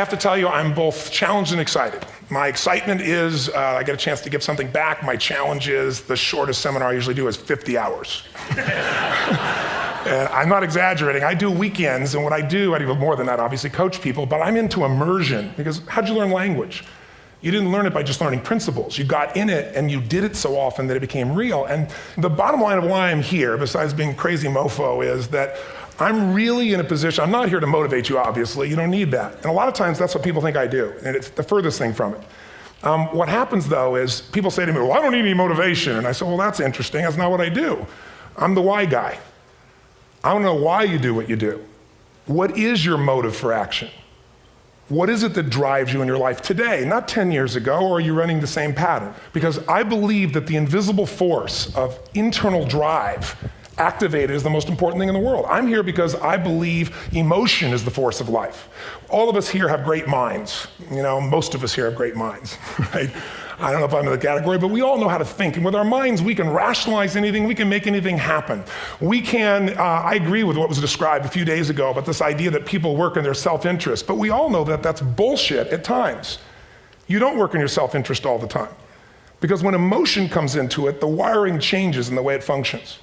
have to tell you, I'm both challenged and excited. My excitement is I get a chance to give something back. My challenge is the shortest seminar I usually do is 50 hours. And I'm not exaggerating. I do weekends, and what I do more than that, obviously, coach people, but I'm into immersion, because how'd you learn language? You didn't learn it by just learning principles. You got in it, and you did it so often that it became real. And the bottom line of why I'm here, besides being crazy mofo, is that I'm really in a position, I'm not here to motivate you, obviously. You don't need that. And a lot of times, that's what people think I do, and it's the furthest thing from it. What happens, though, is people say to me, well, I don't need any motivation. And I say, well, that's interesting. That's not what I do. I'm the why guy. I want to know why you do what you do. What is your motive for action? What is it that drives you in your life today, not 10 years ago, or are you running the same pattern? Because I believe that the invisible force of internal drive activated is the most important thing in the world. I'm here because I believe emotion is the force of life. All of us here have great minds. You know, most of us here have great minds, right? I don't know if I'm in the category, but we all know how to think. And with our minds, we can rationalize anything. We can make anything happen. We can, I agree with what was described a few days ago about this idea that people work in their self-interest. But we all know that that's bullshit at times. You don't work in your self-interest all the time. Because when emotion comes into it, the wiring changes in the way it functions.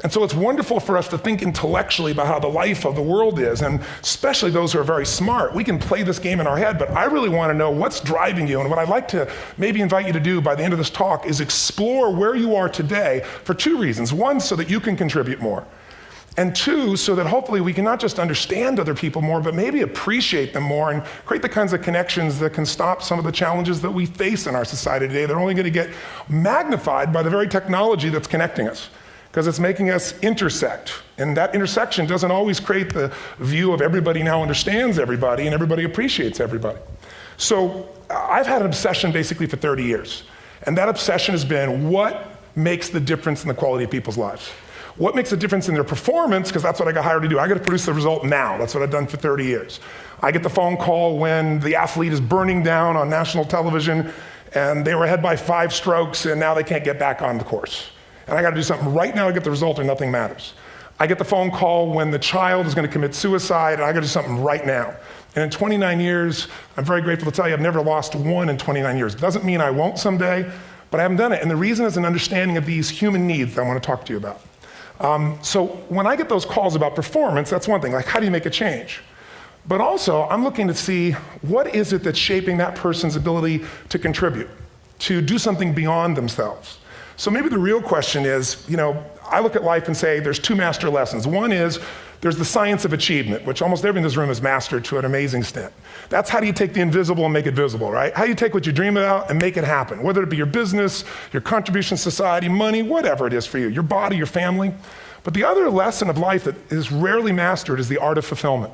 And so it's wonderful for us to think intellectually about how the life of the world is, and especially those who are very smart. We can play this game in our head, but I really want to know what's driving you. And what I'd like to maybe invite you to do by the end of this talk is explore where you are today for two reasons. One, so that you can contribute more. And two, so that hopefully we can not just understand other people more, but maybe appreciate them more and create the kinds of connections that can stop some of the challenges that we face in our society today. They're only going to get magnified by the very technology that's connecting us, because it's making us intersect. And that intersection doesn't always create the view of everybody now understands everybody and everybody appreciates everybody. So I've had an obsession basically for 30 years. And that obsession has been what makes the difference in the quality of people's lives? What makes a difference in their performance? Because that's what I got hired to do. I got to produce the result now. That's what I've done for 30 years. I get the phone call when the athlete is burning down on national television and they were ahead by 5 strokes and now they can't get back on the course. And I got to do something right now to get the result or nothing matters. I get the phone call when the child is going to commit suicide, and I got to do something right now. And in 29 years, I'm very grateful to tell you I've never lost one in 29 years. It doesn't mean I won't someday, but I haven't done it. And the reason is an understanding of these human needs that I want to talk to you about. So when I get those calls about performance, that's one thing, like how do you make a change? But also, I'm looking to see what is it that's shaping that person's ability to contribute, to do something beyond themselves. So maybe the real question is, you know, I look at life and say there's 2 master lessons. One is there's the science of achievement, which almost everyone in this room has mastered to an amazing extent. That's how do you take the invisible and make it visible, right? How do you take what you dream about and make it happen, whether it be your business, your contribution to society, money, whatever it is for you, your body, your family. But the other lesson of life that is rarely mastered is the art of fulfillment.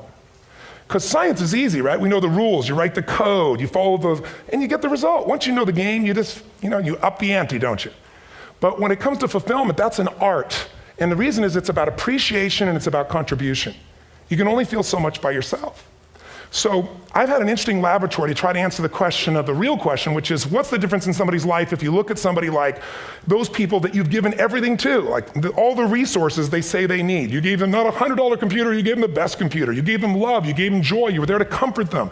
Because science is easy, right? We know the rules, you write the code, you follow those, and you get the result. Once you know the game, you just, you up the ante, don't you? But when it comes to fulfillment, that's an art. And the reason is it's about appreciation and it's about contribution. You can only feel so much by yourself. So I've had an interesting laboratory to try to answer the question of the real question, which is what's the difference in somebody's life if you look at somebody like those people that you've given everything to, like all the resources they say they need. You gave them not a $100 computer, you gave them the best computer. You gave them love, you gave them joy, you were there to comfort them.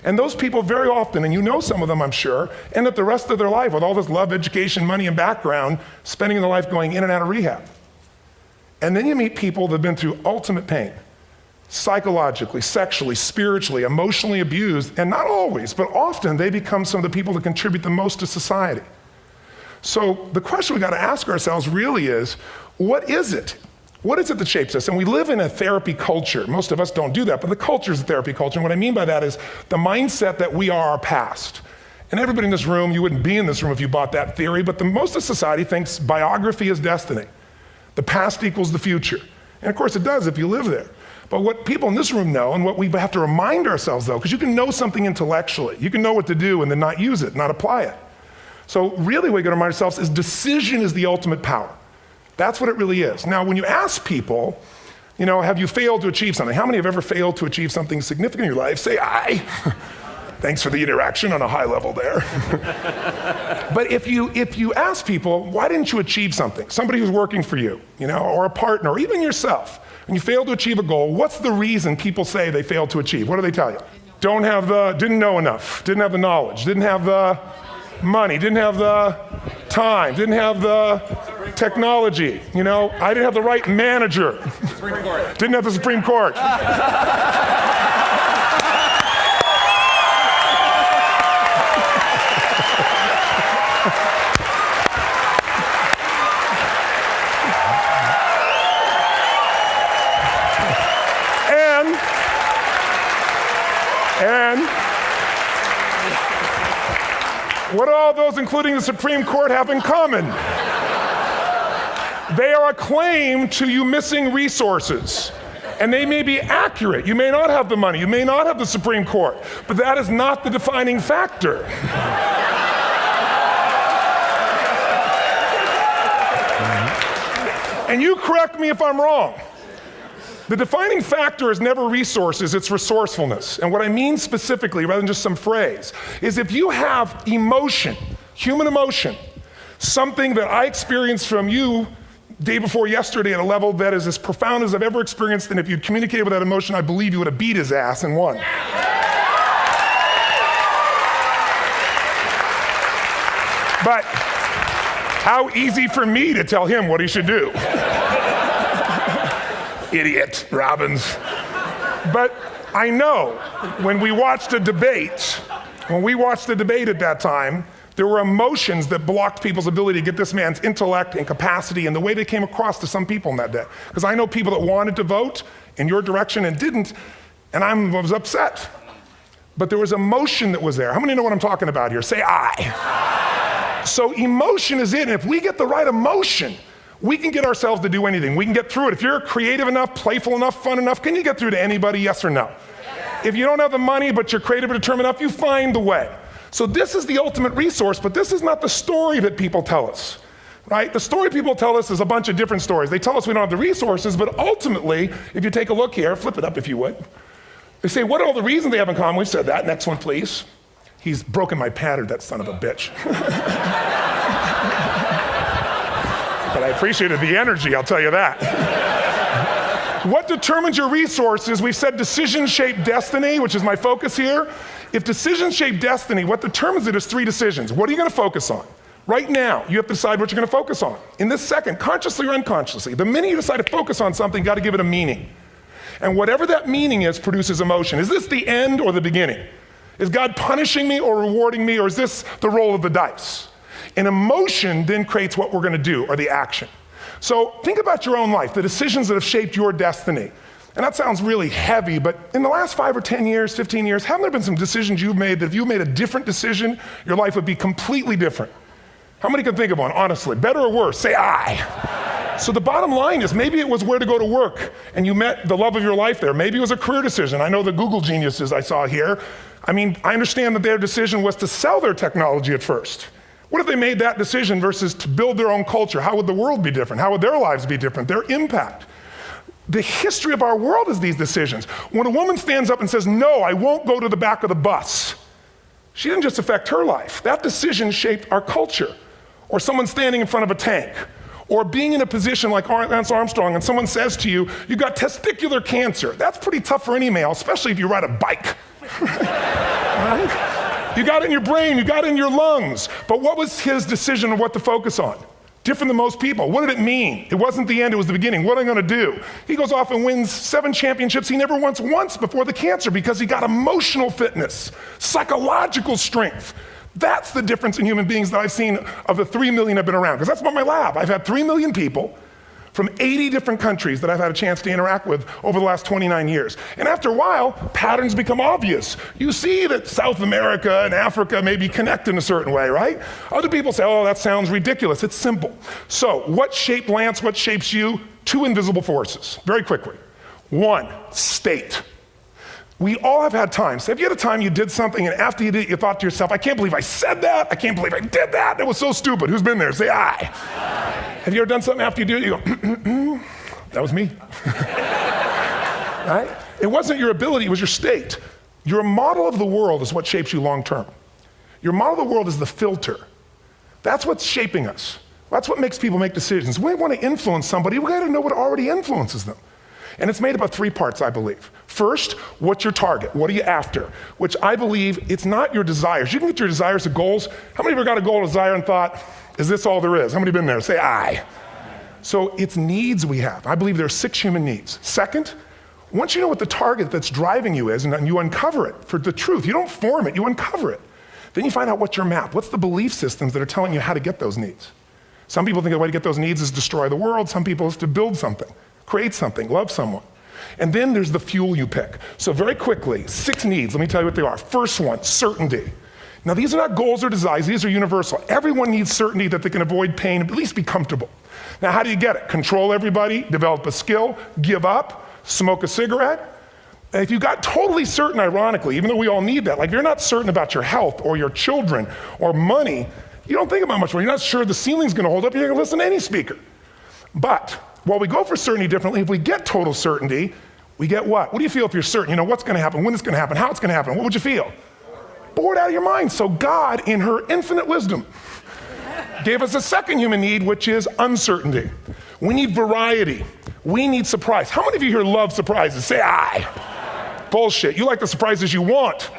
And those people very often, and you know some of them I'm sure, end up the rest of their life with all this love, education, money, and background, spending their life going in and out of rehab. And then you meet people that have been through ultimate pain, psychologically, sexually, spiritually, emotionally abused, and not always, but often they become some of the people that contribute the most to society. So the question we got to ask ourselves really is, what is it? What is it that shapes us? And we live in a therapy culture. Most of us don't do that, but the culture is a therapy culture. And what I mean by that is the mindset that we are our past. And everybody in this room, you wouldn't be in this room if you bought that theory, but most of society thinks biography is destiny. The past equals the future. And of course it does if you live there. But what people in this room know, and what we have to remind ourselves though, because you can know something intellectually, you can know what to do and then not use it, not apply it. So really what we got to remind ourselves is decision is the ultimate power. That's what it really is. Now, when you ask people, have you failed to achieve something? How many have ever failed to achieve something significant in your life? Say, I. Thanks for the interaction on a high level there. But if you ask people, why didn't you achieve something? Somebody who's working for you, or a partner, or even yourself, and you failed to achieve a goal, what's the reason people say they failed to achieve? What do they tell you? didn't know enough, didn't have the knowledge, didn't have the money, didn't have the time, didn't have the technology, I didn't have the right manager. Supreme Court. Didn't have the Supreme Court. And what do all those, including the Supreme Court, have in common? They are a claim to you missing resources. And they may be accurate. You may not have the money. You may not have the Supreme Court. But that is not the defining factor. And you correct me if I'm wrong. The defining factor is never resources, it's resourcefulness. And what I mean specifically, rather than just some phrase, is if you have emotion, human emotion, something that I experienced from you day before yesterday at a level that is as profound as I've ever experienced, and if you'd communicated with that emotion, I believe you would have beat his ass and won. But how easy for me to tell him what he should do. Idiot, Robbins. But I know when we watched a debate, at that time, there were emotions that blocked people's ability to get this man's intellect and capacity and the way they came across to some people in that day. Because I know people that wanted to vote in your direction and didn't, and I was upset. But there was emotion that was there. How many know what I'm talking about here? Say I. So emotion is it, and if we get the right emotion, we can get ourselves to do anything. We can get through it. If you're creative enough, playful enough, fun enough, can you get through to anybody, yes or no? If you don't have the money, but you're creative and determined enough, you find the way. So this is the ultimate resource, but this is not the story that people tell us, right? The story people tell us is a bunch of different stories. They tell us we don't have the resources, but ultimately, if you take a look here, flip it up if you would. They say, what are all the reasons they have in common? We've said that. Next one, please. He's broken my pattern, that son of a bitch. But I appreciated the energy, I'll tell you that. What determines your resources? We've said decisions shape destiny, which is my focus here. If decisions shape destiny, what determines it is 3 decisions. What are you going to focus on? Right now, you have to decide what you're going to focus on. In this second, consciously or unconsciously, the minute you decide to focus on something, you got to give it a meaning. And whatever that meaning is produces emotion. Is this the end or the beginning? Is God punishing me or rewarding me, or is this the roll of the dice? And emotion then creates what we're going to do, or the action. So think about your own life, the decisions that have shaped your destiny. And that sounds really heavy, but in the last 5 or 10 years, 15 years, haven't there been some decisions you've made that if you made a different decision, your life would be completely different? How many can think of one, honestly? Better or worse? Say I. So the bottom line is maybe it was where to go to work and you met the love of your life there. Maybe it was a career decision. I know the Google geniuses I saw here. I understand that their decision was to sell their technology at first. What if they made that decision versus to build their own culture? How would the world be different? How would their lives be different? Their impact. The history of our world is these decisions. When a woman stands up and says, no, I won't go to the back of the bus, she didn't just affect her life. That decision shaped our culture. Or someone standing in front of a tank. Or being in a position like Lance Armstrong and someone says to you, you got testicular cancer. That's pretty tough for any male, especially if you ride a bike. Right? You got it in your brain, you got it in your lungs. But what was his decision of what to focus on? Different than most people. What did it mean? It wasn't the end, it was the beginning. What am I going to do? He goes off and wins 7 championships he never won once before the cancer because he got emotional fitness, psychological strength. That's the difference in human beings that I've seen of the 3 million I've been around. Because that's about my lab. I've had 3 million people from 80 different countries that I've had a chance to interact with over the last 29 years. And after a while, patterns become obvious. You see that South America and Africa maybe connect in a certain way, right? Other people say, oh, that sounds ridiculous. It's simple. So what shaped Lance? What shapes you? 2 invisible forces, very quickly. 1, state. We all have had times. Have you had a time you did something and after you did it, you thought to yourself, I can't believe I said that. I can't believe I did that. That was so stupid. Who's been there? Say aye. Have you ever done something after you do it, you go, that was me. Right? It wasn't your ability, it was your state. Your model of the world is what shapes you long term. Your model of the world is the filter. That's what's shaping us. That's what makes people make decisions. We want to influence somebody, we gotta know what already influences them. And it's made up of 3 parts, I believe. First, what's your target? What are you after? Which I believe it's not your desires. You can get your desires to goals. How many of you got a goal or desire and thought, is this all there is? How many have been there? Say aye. So it's needs we have. I believe there are 6 human needs. Second, once you know what the target that's driving you is and you uncover it for the truth, you don't form it, you uncover it. Then you find out what's your map. What's the belief systems that are telling you how to get those needs? Some people think the way to get those needs is destroy the world. Some people is to build something, create something, love someone. And then there's the fuel you pick. So very quickly, 6 needs, let me tell you what they are. First one, certainty. Now these are not goals or desires, these are universal. Everyone needs certainty that they can avoid pain, at least be comfortable. Now how do you get it? Control everybody, develop a skill, give up, smoke a cigarette. If you got totally certain, ironically, even though we all need that, like if you're not certain about your health or your children or money, you don't think about much more. You're not sure the ceiling's gonna hold up, you're gonna listen to any speaker. But while we go for certainty differently, if we get total certainty, we get what? What do you feel if you're certain? You know what's gonna happen, when it's gonna happen, how it's gonna happen, what would you feel? Bored out of your mind. So God, in her infinite wisdom, gave us a second human need, which is uncertainty. We need variety. We need surprise. How many of you here love surprises? Say aye. Bullshit. You like the surprises you want.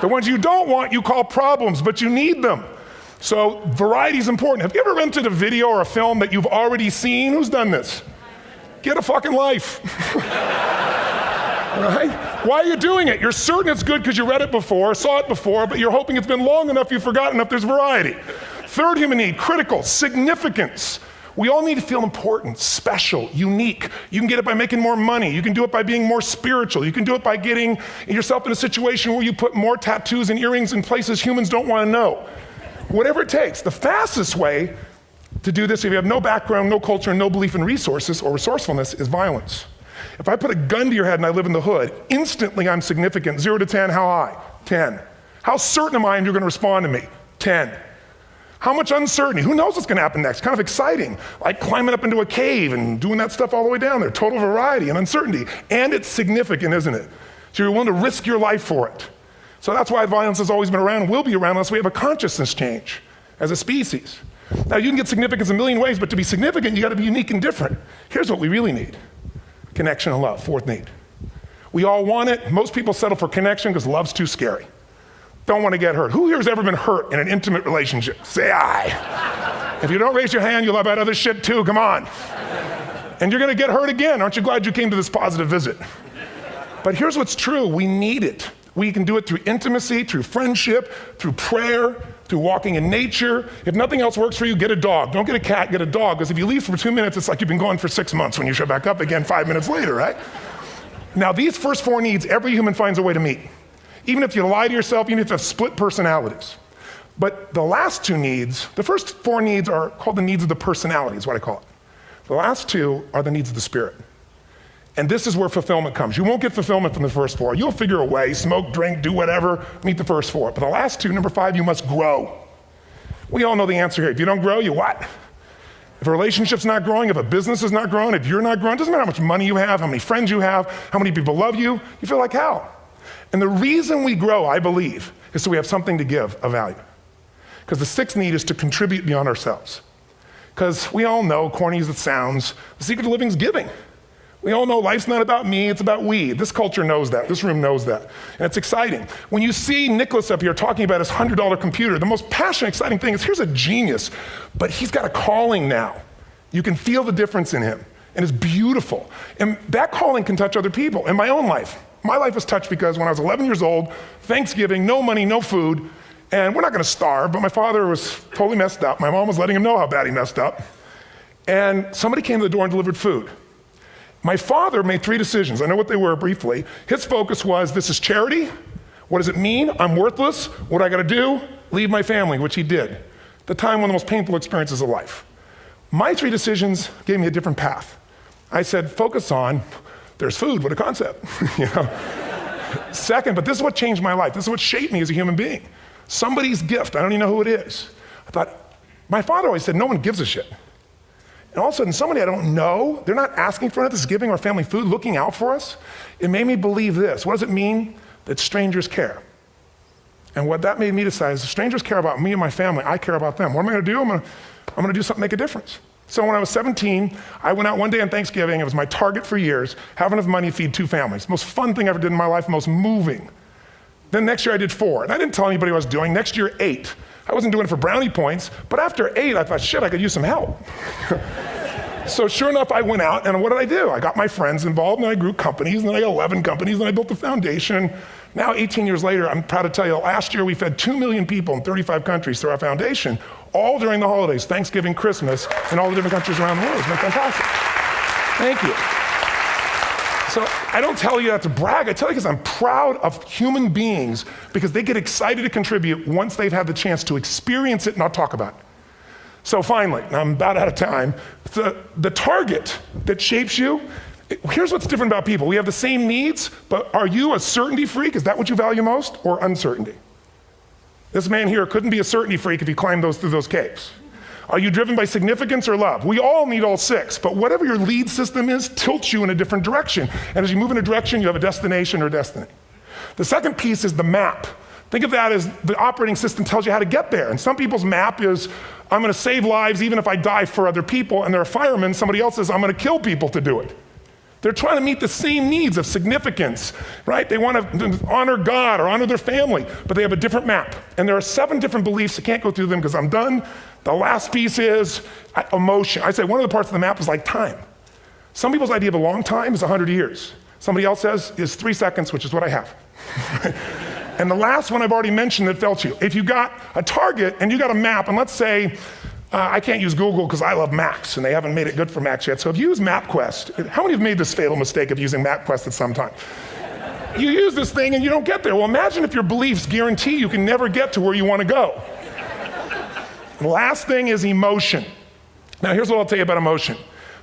The ones you don't want, you call problems, but you need them. So variety is important. Have you ever rented a video or a film that you've already seen? Who's done this? Get a fucking life. Right? Why are you doing it? You're certain it's good because you read it before, saw it before, but you're hoping it's been long enough you've forgotten enough there's variety. Third human need, critical, significance. We all need to feel important, special, unique. You can get it by making more money. You can do it by being more spiritual. You can do it by getting yourself in a situation where you put more tattoos and earrings in places humans don't want to know. Whatever it takes. The fastest way to do this, if you have no background, no culture, and no belief in resources or resourcefulness, is violence. If I put a gun to your head and I live in the hood, instantly I'm significant. 0 to 10, how high? 10. How certain am I you're going to respond to me? 10. How much uncertainty? Who knows what's going to happen next? Kind of exciting, like climbing up into a cave and doing that stuff all the way down there. Total variety and uncertainty. And it's significant, isn't it? So you're willing to risk your life for it. So that's why violence has always been around and will be around unless we have a consciousness change as a species. Now you can get significance a million ways, but to be significant, you got to be unique and different. Here's what we really need. Connection and love, fourth need. We all want it. Most people settle for connection because love's too scary. Don't want to get hurt. Who here has ever been hurt in an intimate relationship? Say aye. If you don't raise your hand, you'll have had other shit too, come on. And you're going to get hurt again. Aren't you glad you came to this positive visit? But here's what's true, we need it. We can do it through intimacy, through friendship, through prayer, through walking in nature. If nothing else works for you, get a dog. Don't get a cat, get a dog, because if you leave for 2 minutes, it's like you've been gone for 6 months when you show back up again 5 minutes later, right? Now these first 4 needs, every human finds a way to meet. Even if you lie to yourself, even if you have split personalities. But the last 2 needs, the first 4 needs are called the needs of the personality, is what I call it. The last 2 are the needs of the spirit. And this is where fulfillment comes. You won't get fulfillment from the first 4. You'll figure a way, smoke, drink, do whatever, meet the first 4. But the last 2, number 5, you must grow. We all know the answer here. If you don't grow, you what? If a relationship's not growing, if a business is not growing, if you're not growing, it doesn't matter how much money you have, how many friends you have, how many people love you, you feel like hell. And the reason we grow, I believe, is so we have something to give of value. Because the 6th need is to contribute beyond ourselves. Because we all know, corny as it sounds, the secret to living is giving. We all know life's not about me, it's about we. This culture knows that, this room knows that. And it's exciting. When you see Nicholas up here talking about his $100 computer, the most passionate, exciting thing is here's a genius, but he's got a calling now. You can feel the difference in him, and it's beautiful. And that calling can touch other people. In my own life, my life was touched because when I was 11 years old, Thanksgiving, no money, no food, and we're not gonna starve, but my father was totally messed up. My mom was letting him know how bad he messed up. And somebody came to the door and delivered food. My father made 3 decisions. I know what they were briefly. His focus was, this is charity. What does it mean? I'm worthless. What do I gotta do? Leave my family, which he did. The time, one of the most painful experiences of life. My 3 decisions gave me a different path. I said, focus on, there's food, what a concept. You know? Second, but this is what changed my life. This is what shaped me as a human being. Somebody's gift, I don't even know who it is. I thought, my father always said, no one gives a shit. And all of a sudden, somebody I don't know, they're not asking for it, this is giving our family food, looking out for us. It made me believe this. What does it mean? That strangers care. And what that made me decide is if strangers care about me and my family, I care about them. What am I gonna do? I'm gonna do something to make a difference. So when I was 17, I went out one day on Thanksgiving. It was my target for years, have enough money to feed 2 families. Most fun thing I ever did in my life, most moving. Then next year I did 4, and I didn't tell anybody what I was doing. Next year, 8. I wasn't doing it for brownie points, but after 8, I thought, shit, I could use some help. So sure enough, I went out, and what did I do? I got my friends involved, and I grew companies, and then I got 11 companies, and I built a foundation. Now, 18 years later, I'm proud to tell you, last year we fed 2 million people in 35 countries through our foundation, all during the holidays, Thanksgiving, Christmas, in all the different countries around the world. It's been fantastic. Thank you. So I don't tell you that to brag, I tell you because I'm proud of human beings because they get excited to contribute once they've had the chance to experience it, not talk about it. So finally, I'm about out of time, the target that shapes you, here's what's different about people. We have the same needs, but are you a certainty freak? Is that what you value most, or uncertainty? This man here couldn't be a certainty freak if he climbed through those caves. Are you driven by significance or love? We all need all 6, but whatever your lead system is tilts you in a different direction. And as you move in a direction, you have a destination or destiny. The second piece is the map. Think of that as the operating system tells you how to get there. And some people's map is, I'm gonna save lives even if I die for other people, and they're a fireman. Somebody else says, I'm gonna kill people to do it. They're trying to meet the same needs of significance, right? They want to honor God or honor their family, but they have a different map. And there are 7 different beliefs. I can't go through them because I'm done. The last piece is emotion. I say one of the parts of the map is like time. Some people's idea of a long time is 100 years. Somebody else says is 3 seconds, which is what I have. And the last one I've already mentioned that felt you. If you got a target and you got a map, and let's say, I can't use Google because I love Macs, and they haven't made it good for Macs yet. So if you use MapQuest, how many have made this fatal mistake of using MapQuest at some time? You use this thing and you don't get there. Well, imagine if your beliefs guarantee you can never get to where you want to go. The last thing is emotion. Now here's what I'll tell you about emotion.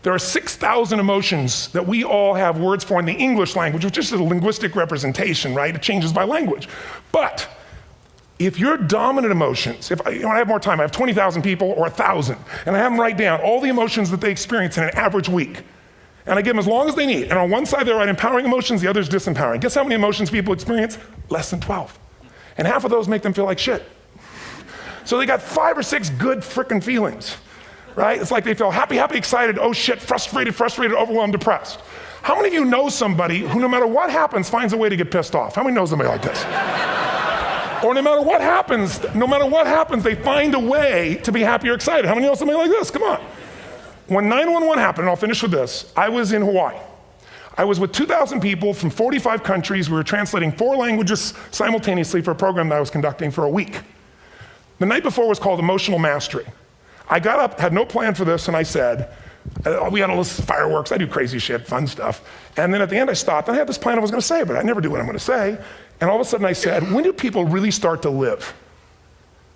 There are 6,000 emotions that we all have words for in the English language, which is a linguistic representation, right? It changes by language. But if your dominant emotions, if I have more time, I have 20,000 people or 1,000, and I have them write down all the emotions that they experience in an average week. And I give them as long as they need. And on one side, they write empowering emotions, the other is disempowering. Guess how many emotions people experience? Less than 12. And half of those make them feel like shit. So they got 5 or 6 good frickin' feelings, right? It's like they feel happy, happy, excited, oh shit, frustrated, overwhelmed, depressed. How many of you know somebody who no matter what happens finds a way to get pissed off? How many know somebody like this? Or no matter what happens, they find a way to be happy or excited. How many know somebody like this? Come on. When 911 happened, and I'll finish with this, I was in Hawaii. I was with 2,000 people from 45 countries. We were translating 4 languages simultaneously for a program that I was conducting for a week. The night before was called Emotional Mastery. I got up, had no plan for this, and I said, we had all this fireworks, I do crazy shit, fun stuff. And then at the end I stopped, and I had this plan I was gonna say, but I never do what I'm gonna say. And all of a sudden I said, when do people really start to live?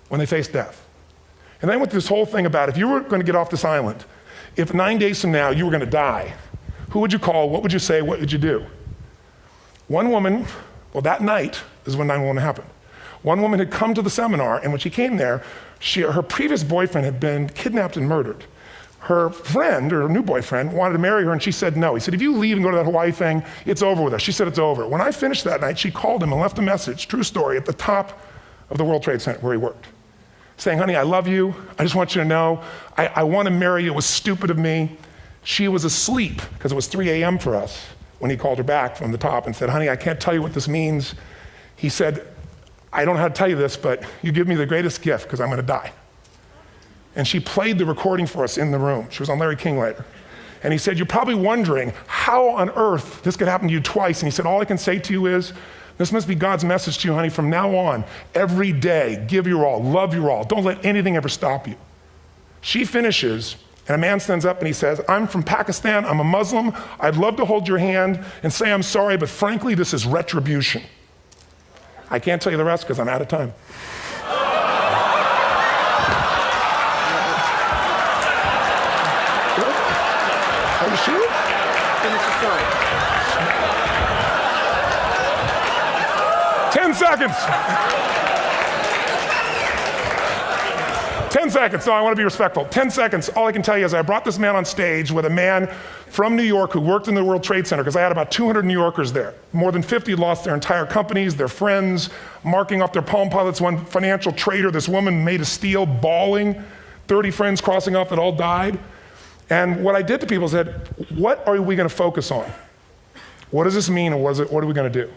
When they face death. And then I went through this whole thing about if you were gonna get off this island, if 9 days from now you were gonna die, who would you call, what would you say, what would you do? One woman, well that night is when 911 happened. One woman had come to the seminar, and when she came there, her previous boyfriend had been kidnapped and murdered. Her friend, or her new boyfriend, wanted to marry her, and she said no. He said, if you leave and go to that Hawaii thing, it's over with us. She said it's over. When I finished that night, she called him and left a message, true story, at the top of the World Trade Center where he worked, saying, honey, I love you. I just want you to know, I want to marry you. It was stupid of me. She was asleep, because it was 3 a.m. for us, when he called her back from the top and said, honey, I can't tell you what this means. He said, I don't know how to tell you this, but you give me the greatest gift, because I'm going to die. And she played the recording for us in the room. She was on Larry King later. And he said, you're probably wondering how on earth this could happen to you twice. And he said, all I can say to you is, this must be God's message to you, honey. From now on, every day, give your all, love your all. Don't let anything ever stop you. She finishes, and a man stands up and he says, I'm from Pakistan, I'm a Muslim. I'd love to hold your hand and say I'm sorry, but frankly, this is retribution. I can't tell you the rest because I'm out of time. Are you sure? Finish the story. 10 seconds. 10 seconds, no, I want to be respectful. 10 seconds, all I can tell you is I brought this man on stage with a man from New York who worked in the World Trade Center, because I had about 200 New Yorkers there. More than 50 lost their entire companies, their friends, marking off their Palm Pilots. One financial trader, this woman made of steel, bawling, 30 friends crossing off that all died. And what I did to people is said, what are we going to focus on? What does this mean, and what are we going to do?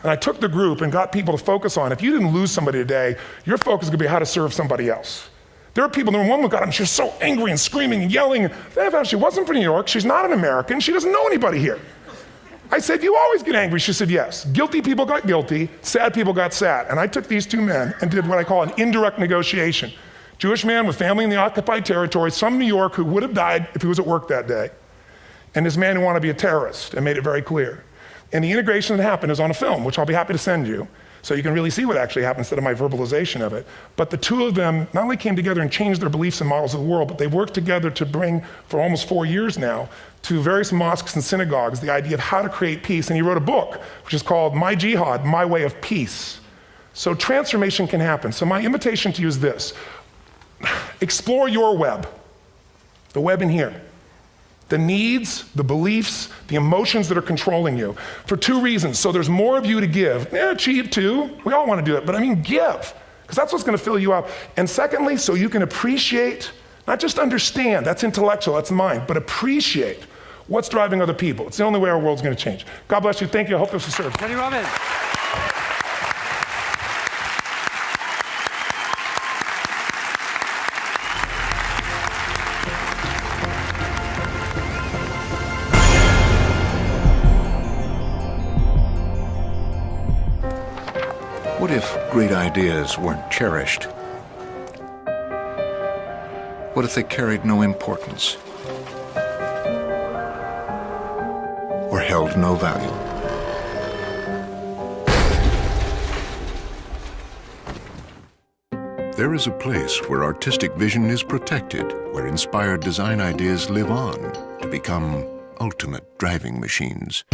And I took the group and got people to focus on, if you didn't lose somebody today, your focus is going to be how to serve somebody else. There are people, one woman got him, she was so angry and screaming and yelling. And then I found she wasn't from New York, she's not an American, she doesn't know anybody here. I said, you always get angry? She said, yes. Guilty people got guilty, sad people got sad. And I took these two men and did what I call an indirect negotiation. Jewish man with family in the occupied territory, some New York who would have died if he was at work that day, and this man who wanted to be a terrorist, and made it very clear. And the integration that happened is on a film, which I'll be happy to send you, so you can really see what actually happened instead of my verbalization of it. But the two of them not only came together and changed their beliefs and models of the world, but they worked together to bring, for almost 4 years now, to various mosques and synagogues, the idea of how to create peace. And he wrote a book, which is called My Jihad, My Way of Peace. So transformation can happen. So my invitation to you is this. Explore your web, the web in here. The needs, the beliefs, the emotions that are controlling you, for two reasons. So there's more of you to give. Achieve too, we all want to do it, but I mean give, because that's what's going to fill you up. And secondly, so you can appreciate, not just understand, that's intellectual, that's mind, but appreciate what's driving other people. It's the only way our world's going to change. God bless you, thank you, I hope this will serve. Tony Robbins. What if great ideas weren't cherished? What if they carried no importance? Or held no value? There is a place where artistic vision is protected, where inspired design ideas live on to become ultimate driving machines.